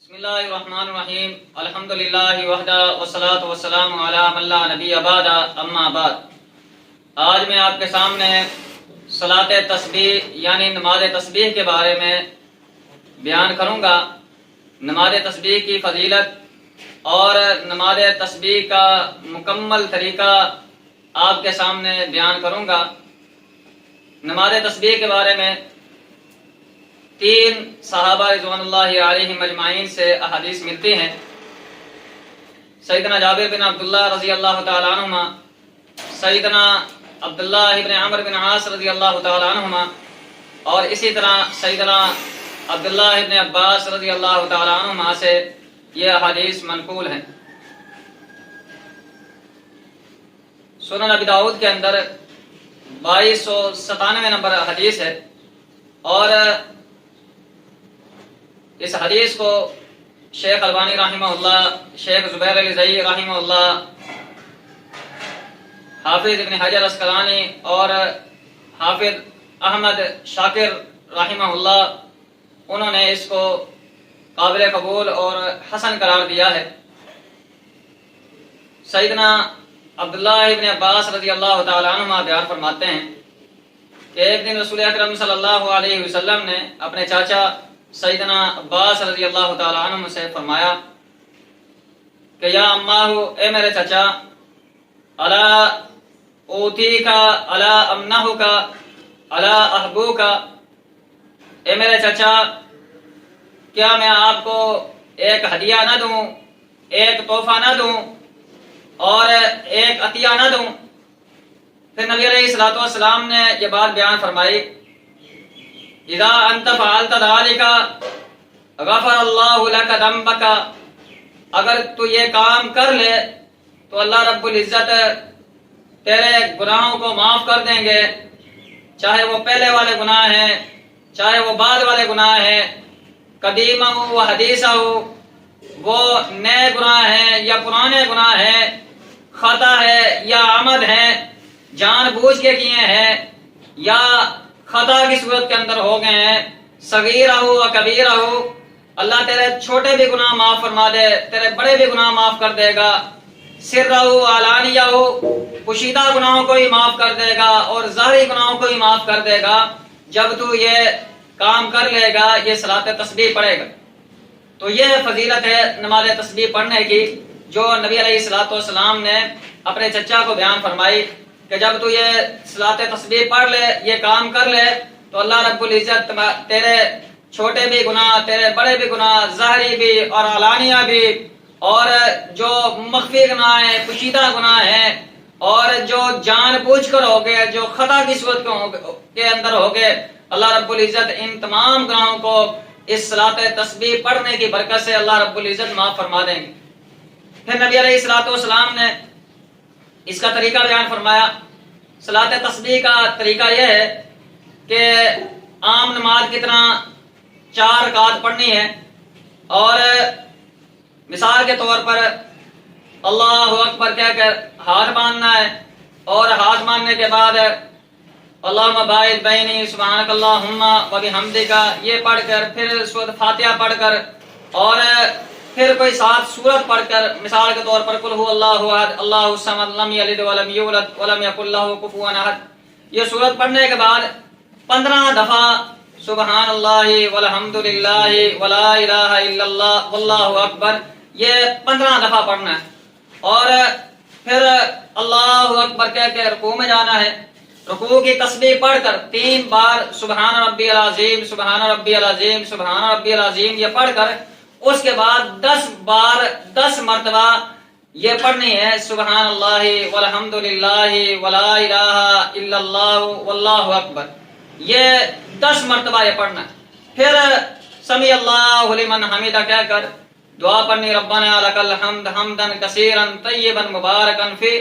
بسم اللہ الرحمن الرحیم الحمدللہ وحدہ والصلاة والسلام علی من لا نبی بعد اما بعد۔ آج میں آپ کے سامنے صلاۃ تسبیح یعنی نماز تسبیح کے بارے میں بیان کروں گا۔ نماز تسبیح کی فضیلت اور نماز تسبیح کا مکمل طریقہ آپ کے سامنے بیان کروں گا۔ نماز تسبیح کے بارے میں 3 صحابہ رضوان اللہ علیہم اجمعین سے احادیث ملتی ہیں۔ سیدنا جابر بن عبداللہ رضی اللہ تعالی عنہما، سیدنا عبداللہ بن عمرو بن عاص رضی اللہ تعالی عنہما، اور اسی طرح سیدنا عبداللہ بن عباس رضی اللہ تعالی عنہما سے یہ احادیث منقول ہیں۔ سنن ابی داؤد کے اندر 2297 نمبر حدیث ہے، اور اس حدیث کو شیخ البانی رحمہ اللہ، شیخ زبیر علی زئی رحمہ اللہ، حافظ ابن حجر اسقلانی اور حافظ احمد شاکر رحمہ اللہ، انہوں نے اس کو قابل قبول اور حسن قرار دیا ہے۔ سیدنا عبداللہ ابن عباس رضی اللہ تعالی عنہما بیان فرماتے ہیں کہ ایک دن رسول اکرم صلی اللہ علیہ وسلم نے اپنے چاچا سیدنا عباس رضی اللہ تعالی عنہ سے فرمایا کہ یا اماہ، اے میرے چچا، الا اوتی کا الا امنہ کا الا احبو کا، اے میرے چچا، کیا میں آپ کو ایک ہدیہ نہ دوں، ایک تحفہ نہ دوں اور ایک عطیہ نہ دوں؟ پھر نبی علیہ الصلوۃ والسلام نے یہ بات بیان فرمائی، اذا انت فعلت ذلك غفر اللہ لك ذنبك، اگر تو یہ کام کر لے تو اللہ رب العزت تیرے گناہوں کو معاف کر دیں گے، چاہے وہ پہلے والے گناہ ہیں چاہے وہ بعد والے گناہ ہیں، قدیمہ ہو و حدیثہ ہو، وہ نئے گناہ ہیں یا پرانے گناہ ہیں، خطا ہے یا عمد ہے، جان بوجھ کے کیے ہیں یا خطا کی صورت کے اندر ہو گئے ہیں، صغیرہ ہو و کبیرہ ہو، اللہ تیرے چھوٹے بھی گناہ معاف فرما دے، تیرے بڑے بھی گناہ معاف کر دے گا، سرہ ہو علانیہ ہو، پوشیدہ گناہوں کو ہی معاف کر دے گا اور ظاہری گناہوں کو ہی معاف کر دے گا جب تو یہ کام کر لے گا، یہ صلاۃ تسبیح پڑھے گا۔ تو یہ فضیلت ہے نماز تسبیح پڑھنے کی، جو نبی علیہ الصلوۃ والسلام نے اپنے چچا کو بیان فرمائی کہ جب تو یہ صلاۃ تسبیح پڑھ لے، یہ کام کر لے، تو اللہ رب العزت تیرے چھوٹے بھی گناہ، تیرے بڑے بھی گناہ، ظاہری بھی اور علانیہ بھی، اور جو مخفی گناہ ہیں، پوشیدہ گناہ ہیں، اور جو جان بوجھ کر ہو گئے، جو خطا کی صورت کے اندر ہو گئے، اللہ رب العزت ان تمام گناہوں کو اس صلاۃ تسبیح پڑھنے کی برکت سے اللہ رب العزت معاف فرما دیں گے۔ پھر نبی علیہ الصلوۃ والسلام نے اس کا طریقہ بیان فرمایا۔ صلاۃ تسبیح کا طریقہ یہ ہے کہ عام نماز کی طرح 4 رکعت پڑھنی ہے، اور مثال کے طور پر اللہ اکبر کہہ کر ہاتھ باندھنا ہے، اور ہاتھ باندھنے کے بعد اللہم باعث بینی سبحانک اللہم وبحمدک یہ پڑھ کر، پھر سورۃ فاتحہ پڑھ کر، اور پھر کوئی 7 سورت پڑھ کر، مثال کے طور پر قل هو اللہ احد اللہ الصمد لم یلد ولم یولد ولم یکن لہ کفوا احد، یہ سورت پڑھنے کے بعد 15 دفعہ سبحان اللہ والحمد للہ ولا الہ الا اللہ واللہ اکبر، یہ 15 دفعہ پڑھنا ہے، اور پھر اللہ اکبر کہہ کے رکوع میں جانا ہے، رکوع کی تسبیح پڑھ کر 3 بار سبحان ربی العظیم سبحان ربی العظیم سبحان ربی العظیم یہ پڑھ کر، اس کے بعد 10 بار 10 مرتبہ یہ پڑھنی ہے سبحان اللہ والحمد للہ ولا الہ الا اللہ واللہ اکبر، یہ 10 مرتبہ یہ پڑھنا ہے۔ پھر سمیع اللہ لمن حمدہ کہہ کر دعا پڑھنی، ربنا لک الحمد حمدا کثیرا طیبا مبارکا فی،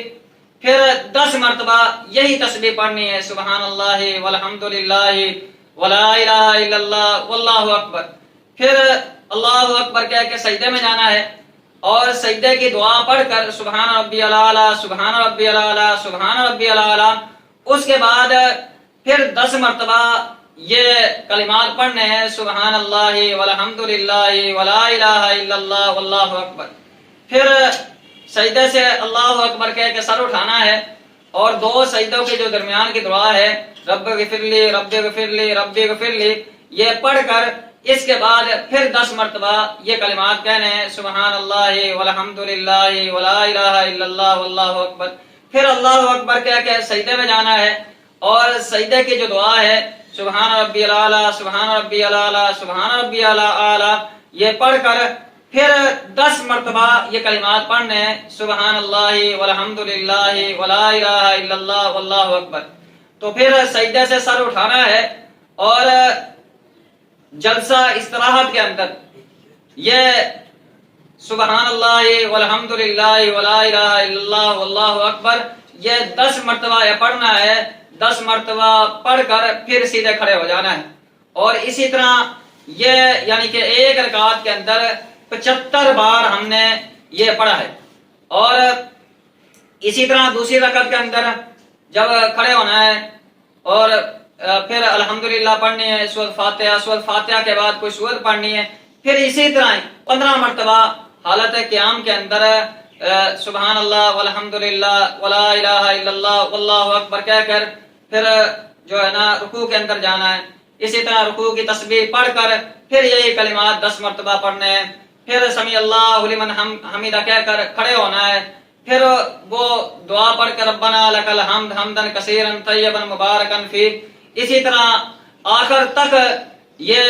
پھر 10 مرتبہ یہی تسبیح پڑھنی ہے سبحان اللہ والحمد للہ ولا الہ الا اللہ واللہ اکبر، پھر اللہ اکبر کہہ کے سجدے میں جانا ہے، اور سجدے کی دعا پڑھ کر سبحان ربی الاعلیٰ سبحان ربی الاعلیٰ سبحان ربی الاعلیٰ، اس کے بعد پھر 10 مرتبہ یہ کلمات پڑھنے ہیں، سبحان اللہ والحمدللہ ولا الہ الا اللہ واللہ اکبر۔ پھر سجدے سے اللہ اکبر کہہ کے سر اٹھانا ہے، اور دو سجدوں کے جو درمیان کی دعا ہے رب اغفر لی رب اغفر لی رب اغفر لی، یہ پڑھ کر اس کے بعد پھر 10 مرتبہ یہ کلمات کہنے ہیں، سبحان اللہ والحمدللہ ولا الہ الا اللہ واللہ اکبر۔ پھر اللہ اکبر کہہ کے سجدے میں جانا ہے، اور سجدے کی جو دعا ہے سبحان ربی الاعلیٰ سبحان ربی الاعلیٰ سبحان ربی الاعلیٰ، یہ پڑھ کر پھر 10 مرتبہ یہ کلمات پڑھنے ہیں، سبحان اللہ والحمدللہ ولا الہ الا اللہ واللہ اکبر۔ تو پھر سجدے سے سر اٹھانا ہے، اور جلسہ استراحت کے اندر یہ سبحان اللہ والحمدللہ ولا الہ الا اللہ واللہ اکبر یہ 10 مرتبہ یہ پڑھنا ہے۔ 10 مرتبہ پڑھ کر پھر سیدھے کھڑے ہو جانا ہے، اور اسی طرح یہ یعنی کہ ایک رکعت کے اندر 75 بار ہم نے یہ پڑھا ہے۔ اور اسی طرح دوسری رکعت کے اندر جب کھڑے ہونا ہے اور پھر الحمدللہ پڑھنی ہے، سورۃ فاتحہ کے بعد کوئی سورت پڑھنی ہے، پھر اسی طرح 15 مرتبہ حالت قیام کے اندر سبحان اللہ والحمدللہ ولا الہ الا اللہ واللہ اکبر کہہ کر پھر جو ہے نا رکوع کے اندر جانا ہے۔ اسی طرح رکوع کی تسبیح پڑھ کر پھر یہی کلمات 10 مرتبہ پڑھنے ہیں، پھر سمیع اللہ لمن حمیدہ کہہ کر کھڑے ہونا ہے، پھر وہ دعا پڑھ کر ربنا لک الحمد حمدا کثیرا طیبا مبارکا فیہ، اسی طرح آخر تک یہ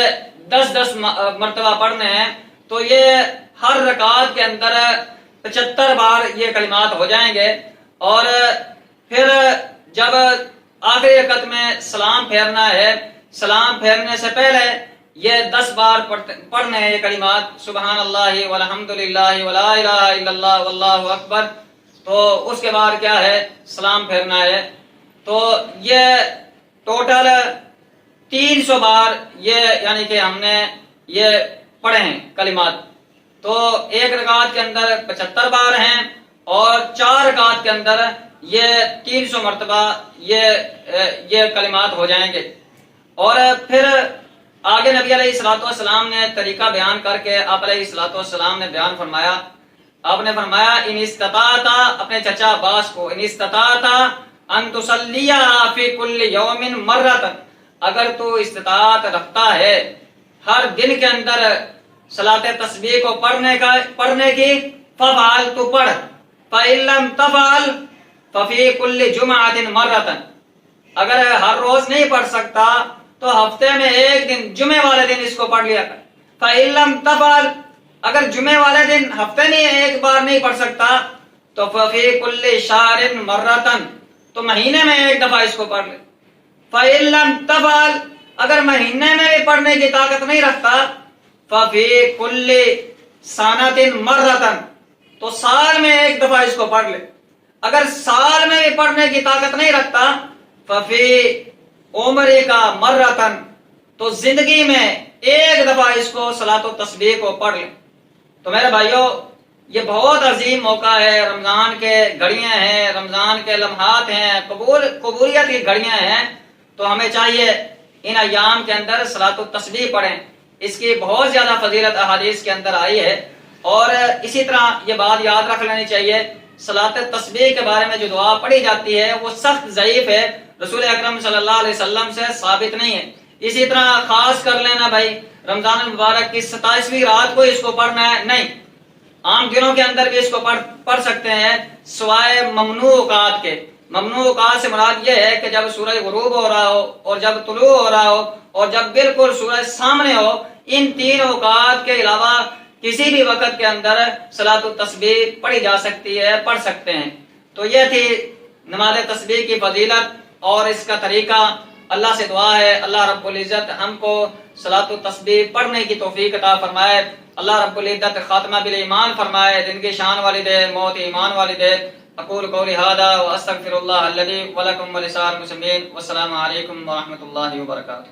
10 مرتبہ پڑھنے ہیں۔ تو یہ ہر رکعت کے اندر 75 بار یہ کلمات ہو جائیں گے، اور پھر جب آخری رکعت میں سلام پھیرنا ہے، سلام پھیرنے سے پہلے یہ 10 بار پڑھنے ہیں یہ کلمات، سبحان اللہ والحمدللہ ولا الہ الا اللہ واللہ اکبر۔ تو اس کے بعد کیا ہے، سلام پھیرنا ہے۔ تو یہ ٹوٹل 300 بار یہ یعنی کہ ہم نے یہ پڑھے ہیں کلمات۔ تو ایک رکعت کے اندر 75 بار ہیں، اور 4 رکعت کے اندر یہ 300 مرتبہ یہ کلمات ہو جائیں گے۔ اور پھر آگے نبی علیہ الصلوۃ والسلام نے طریقہ بیان کر کے آپ علیہ الصلوۃ والسلام نے بیان فرمایا، آپ نے فرمایا ان استطاعت، اپنے چچا عباس کو، ان استطاعت ان تصلی فی کل یوم مرۃ، اگر تو استطاعت رکھتا ہے ہر دن کے اندر صلاۃ تسبیح کو پڑھنے کی، ففعل تو پڑھ، فإن لم تفعل ففی کل جمعۃ مرۃ، اگر ہر روز نہیں پڑھ سکتا تو ہفتے میں ایک دن جمعے والے دن اس کو پڑھ لیا کر، فإن لم تفعل، اگر جمعے والے دن ہفتے میں ایک بار نہیں پڑھ سکتا تو ففی کل شہر مرۃ، تو مہینے میں ایک دفعہ اس کو پڑھ لے، فإن لم تفعل، اگر مہینے میں بھی پڑھنے کی طاقت نہیں رکھتا ففی کل سنۃ مرۃ، تو سال میں ایک دفعہ اس کو پڑھ لے، اگر سال میں بھی پڑھنے کی طاقت نہیں رکھتا ففی عمر کا مرۃ، تو زندگی میں ایک دفعہ اس کو صلاۃ و تسبیح کو پڑھ لے۔ تو میرے بھائیوں، یہ بہت عظیم موقع ہے، رمضان کے گھڑیاں ہیں، رمضان کے لمحات ہیں، قبولیت کی گھڑیاں ہیں، تو ہمیں چاہیے ان ایام کے اندر صلاۃ و تسبیح پڑھیں۔ اس کی بہت زیادہ فضیلت احادیث کے اندر آئی ہے، اور اسی طرح یہ بات یاد رکھ لینی چاہیے، صلاۃ تسبیح کے بارے میں جو دعا پڑھی جاتی ہے وہ سخت ضعیف ہے، رسول اکرم صلی اللہ علیہ وسلم سے ثابت نہیں ہے۔ اسی طرح خاص کر لینا بھائی، رمضان المبارک کی 27ویں رات کو اس کو پڑھنا ہے نہیں، عام دنوں کے اندر بھی اس کو پڑھ سکتے ہیں، سوائے ممنوع اوقات کے۔ ممنوع اوقات سے مراد یہ ہے کہ جب سورج غروب ہو رہا ہو، اور جب طلوع ہو رہا ہو، اور جب بالکل سورج سامنے ہو، ان 3 اوقات کے علاوہ کسی بھی وقت کے اندر صلاۃ التسبیح پڑھی جا سکتی ہے، پڑھ سکتے ہیں۔ تو یہ تھی نماز تسبیح کی فضیلت اور اس کا طریقہ۔ اللہ سے دعا ہے اللہ رب العزت ہم کو صلاۃ التسبیح پڑھنے کی توفیق عطا فرمائے، اللہ رب العزت خاتمہ بالایمان فرمائے، دن کی شان والی دے، موت ایمان والی دے۔ اقول قولی ھذا واستغفر اللہ الذی ولکم ولسائر المسلمین، والسلام علیکم ورحمۃ اللہ وبرکاتہ۔